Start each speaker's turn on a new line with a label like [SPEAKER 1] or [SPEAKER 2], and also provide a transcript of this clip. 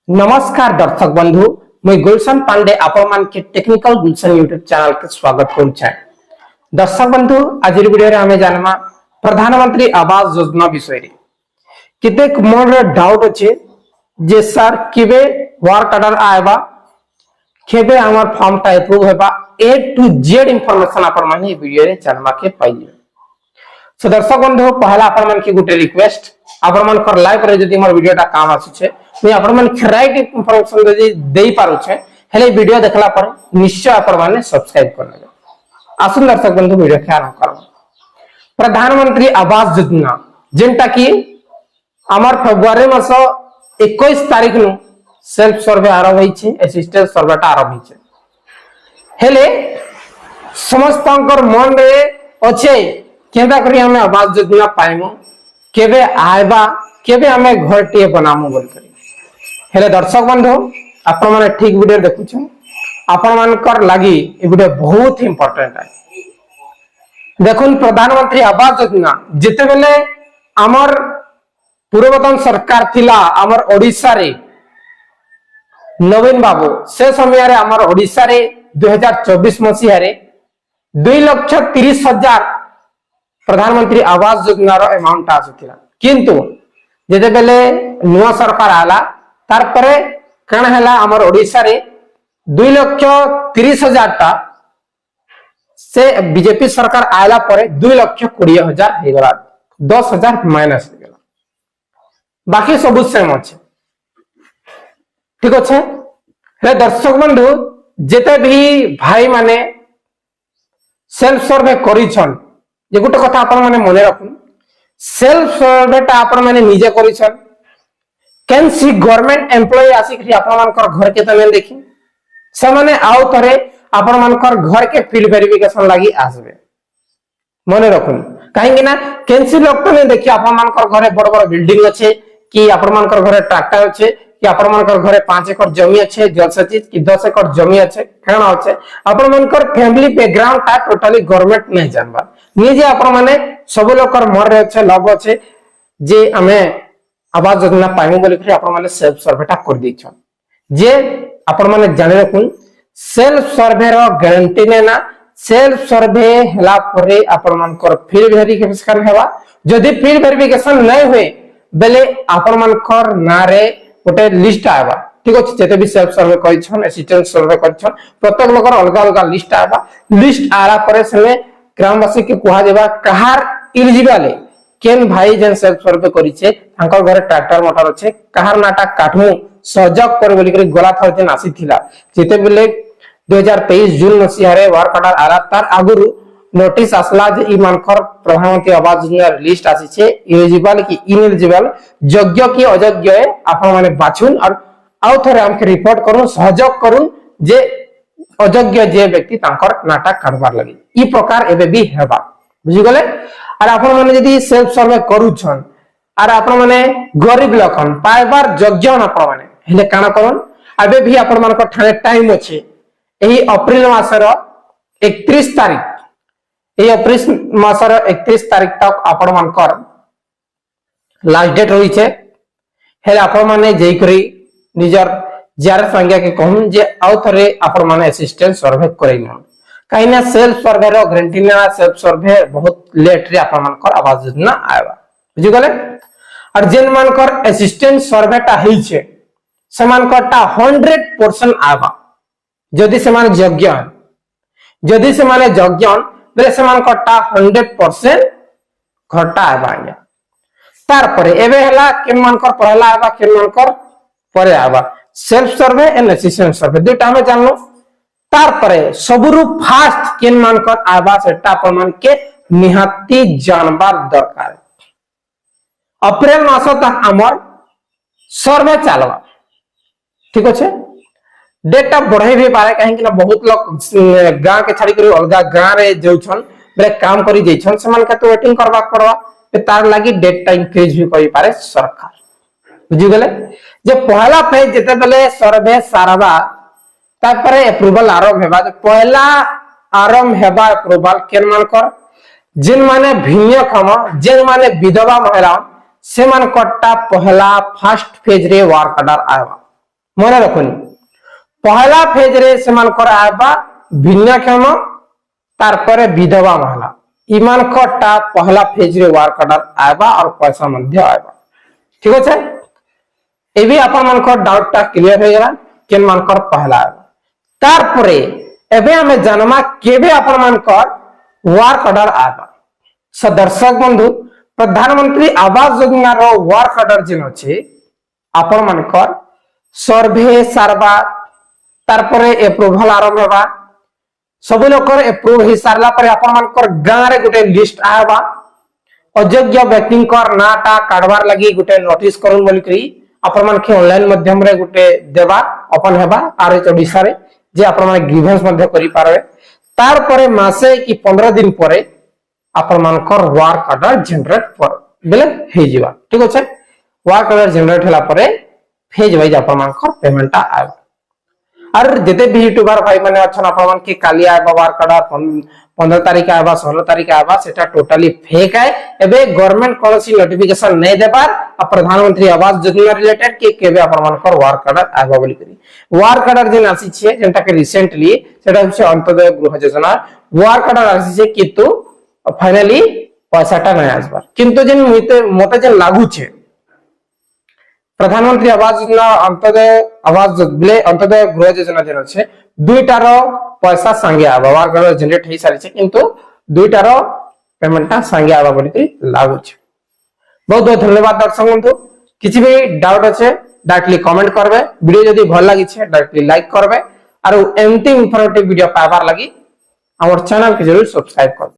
[SPEAKER 1] नमस्कार दर्शक बंधु मुई गुलशन पांडे आपण मान के टेक्निकल गुलशन यूट्यूब चैनल के स्वागत करूछे। दर्शक बंधु आज वीडियो रे हमें जानमा प्रधानमंत्री आवास योजना विषय रे कितेक मन रे डाउट अछि जे सर केबे वर्क ऑर्डर आएबा केबे हमर फॉर्म टा अप्रूव हेबा ए टू जेड इंफॉर्मेशन आपण माने वीडियो रे जानमा के पाइले। सो दर्शक बंधु पहला आपण मान के गुटे रिक्वेस्ट आपण मान कर लाइव रे जदी हमर वीडियो टा काम आछे मैं आपण मान राइट इंफॉर्मेशन जदी देई पारु छे हेले वीडियो देखला पर निश्चय आपण माने सब्सक्राइब कर लेबे। आसुन दर्शक बंधु वीडियो के आरंभ करब। प्रधानमंत्री आवास योजना जेंटा की हमर फेब्रुआरी मास 21 तारिख नु सेल्फ सर्वे आरंभ होई छे, असिस्टेंट सर्वे टा आरंभ होई छे। हेले समस्तंकर मन रे अछि केदा करी हमें आवास योजना पाइमु केबे आइबा केबे हमें घर टे बनामु बोल करी। हेले दर्शक बंधु आपण माने ठीक वीडियो देखु छ आपण मानकर लागि ए वीडियो बहुत इंपोर्टेंट है। देखुन प्रधानमंत्री आवास योजना जेते बेले हमर पूर्वतन सरकार थिला हमर ओडिसा रे नवीन बाबू से समय रे हमर ओडिसा रे 2024 मसिया रे 2,30,000 प्रधानमंत्री आवास योजना रो अमाउंट आसीथिला किंतु जेते बेले नुवा सरकार आला तार परे कण हला हमर ओडिसा रे 2,30,000 टा से बीजेपी सरकार आला परे 2,20,000 हे गला 10,000 माइनस हे गला बाकी सब सेम अछि। ठीक अछि रे दर्शक बंधु जेते भी भाई माने सेल्फ सर्वे करिछन जे गुटे कथा आपण माने मने रखुन सेल्फ सर्वे टा आपण माने निजे करिछन कैन सी गवर्नमेंट एम्प्लॉय आसी कि आपण मानकर घर के तने देखि से माने आउ तरे आपण मानकर घर के फील्ड वेरिफिकेशन लागि आसबे मने रखुन काहेकि ना कैंसी लोग तने देखि आपण मानकर घरे बड़ बड़ बिल्डिंग अछि कि आपण मानकर घरे ट्रैक्टर अछि कि आपण मानकर घरे 5 एकड़ जमी अछि जलसचित कि 10 एकड़ जमी अछि केना अछि आपण मानकर फैमिली बैकग्राउंड ता टोटली गवर्नमेंट नहीं जानबा निजे आपण माने सब लोकर मर रे अछि लाभ अछि जे हमें आवास योजना पाइमु बोली कि आपण माने सेल्फ सर्वे टा कर दै छ जे आपण माने जाने रखुन सेल्फ सर्वे रो गारंटी ने ना सेल्फ सर्वे हला परे आपण मानकर फील्ड वेरिफिकेशन हेबा जदी फील्ड वेरिफिकेशन नै होए बेले आपण मानकर ना रे गोटे लिस्ट आबा। ठीक अछि जेते भी सेल्फ सर्वे करि छन असिस्टेंट सर्वे करि छन प्रत्येक लोकर अलग अलग लिस्ट आबा लिस्ट आला परे सने ग्रामवासी के कुहा देबा कहार एलिजिबल है केन भाई जेन सेल्फ सर्वे करि छे तांकर घरे ट्रैक्टर मोटर अछि कहार नाटा काठमु सहयोग कर बोली करी गला थर दिन आसी थिला जेते बेले 2023 जून मसिया रे वर्क ऑर्डर आला तार आगुरु नोटिस आसला जे ई मानकर प्रधानमंत्री आवास योजना लिस्ट आसी छे एलिजिबल की इनएलिजिबल योग्य की अयोग्य है आपण माने बाछुन और आउ थरे हमके रिपोर्ट करू सहयोग करू जे अयोग्य जे व्यक्ति तांकर नाटा काढबार लागि ई प्रकार एबे भी हेबा बुझि गले। और आपण माने यदि सेल्फ सर्वे करू छन और आपण माने गरीब लोकन पाइबार योग्य न आपण माने हेले काना करन अबे भी आपण मानकर ठाने टाइम अछि एही अप्रैल मासर 31 तारिख ए अप्रैल मासर 31 तारिख तक आपण मानकर लास्ट डेट होई छे हेले आपण माने जेई करी निजर जार संख्या के कहूं जे आउ थरे आपण माने असिस्टेंट सर्वे करेन काइना सेल्फ सर्वे रो गारंटी ना सेल्फ सर्वे बहुत लेट रे आपण मानकर आवास योजना आबा बुझि गले। और जेन मानकर असिस्टेंट सर्वे टा हेई छे समान कटा 100% आबा जदि समान योग्य जदि समान योग्य बेले समान कटा 100% घटा आबा तार परे एबे हला केन मानकर पहला आबा केन मानकर परे आबा सेल्फ सर्वे एंड असिस्टेंट सर्वे दुटा हमें जानलो तार परे सबरु फास्ट केन मानकर आबा सेटा अपन मान के निहाती जानबार दरकार। अप्रैल मास तक हमर सर्वे चलवा ठीक अछि डेटा बढ़ाई भी पारे काहे कि बहुत लोग गांव के छाड़ी करी अलगा गांव रे जाउछन बे काम करी जइछन समान के तो वेटिंग करबा पड़वा तार लागि डेटा इंक्रीज भी करि पारे सरकार बुझि गेले जे पहला फेज जेते बेले सर्वे सारबा तापरे अप्रूवल आरंभ हेबा पहला आरंभ हेबा अप्रूवल केन मानकर जिन माने भिन्नक्षम जिन माने विधवा महिला से मान कट्टा पहला फर्स्ट फेज रे वर्क ऑर्डर आवा মনে রাখুন পহলা ফেজ রে সেমানকর আইবা ভিন্নক্ষম তারপরে বিধবা মহিলা ইমানকরটা পহলা ফেজ রে ওয়ার্ক অর্ডার আইবা আর পয়সা মধ্যে আইবা ঠিক আছে এবি আপন মানকর ডাউটটা ক্লিয়ার হয়ে গেল কেন মানকর পহলা আইবা তারপরে এবে আমি জানমা কেবে আপন মানকর ওয়ার্ক অর্ডার আইবা সো দর্শক বন্ধু প্রধানমন্ত্রী আবাস যোজনার ওয়ার্ক অর্ডার যেন আছে আপন মানকর सर्वे सारवा तारपरे एप्रूवल आरंभ होगा सब लोकर एप्रूव ही सारला पर अपन मानकर गां रे गुटे लिस्ट आबा अयोग्य व्यक्ति कर नाटा काढवार लगी गुटे नोटिस करून बोली करी अपन मान के ऑनलाइन माध्यम रे गुटे देबा अपन हेबा आर ओडिसा रे जे अपन मान ग्रीवेंस मध्य करि पारबे तार परे मासे की 15 दिन परे अपन मानकर वर्क ऑर्डर जनरेट पर बेले हे जिवा ठीक अछि वर्क ऑर्डर जनरेट होला परे फेज वाइज अपन मानकर पेमेंट आबा और जते भी यूट्यूबर भाई माने अछन अपन मान के काली आबा वर्क ऑर्डर 15 तारीख आबा 16 तारीख आबा सेटा टोटली फेक है एबे गवर्नमेंट कोनसी नोटिफिकेशन नै देबार आ प्रधानमंत्री आवास योजना रिलेटेड के केबे अपन मानकर वर्क ऑर्डर आबा बोली करी वर्क ऑर्डर जेन आसी छे जेंटा के रिसेंटली सेटा होचे अंत्योदय गृह योजना वर्क ऑर्डर आसी छे किंतु फाइनली पैसाटा नै आसबार किंतु जेन मोते जेन लागू छे प्रधानमंत्री आवास योजना अंत्योदय गृह योजना जेन अछि दुईटार पैसा संगे आबा वर्क ऑर्डर जनरेट हे सारि छै किंतु दुईटार पेमेंटटा संगे आबा बोली लागू छै बहुत बहुत धन्यवाद दर्शक बंधु किछि भी डाउट अछि डायरेक्टली कमेंट करबे वीडियो जदी भल लागि छै डायरेक्टली लाइक करबे और एंटी इंफॉर्मेटिव वीडियो पाबार लागि हमर चैनल के जरूर सब्सक्राइब करबे।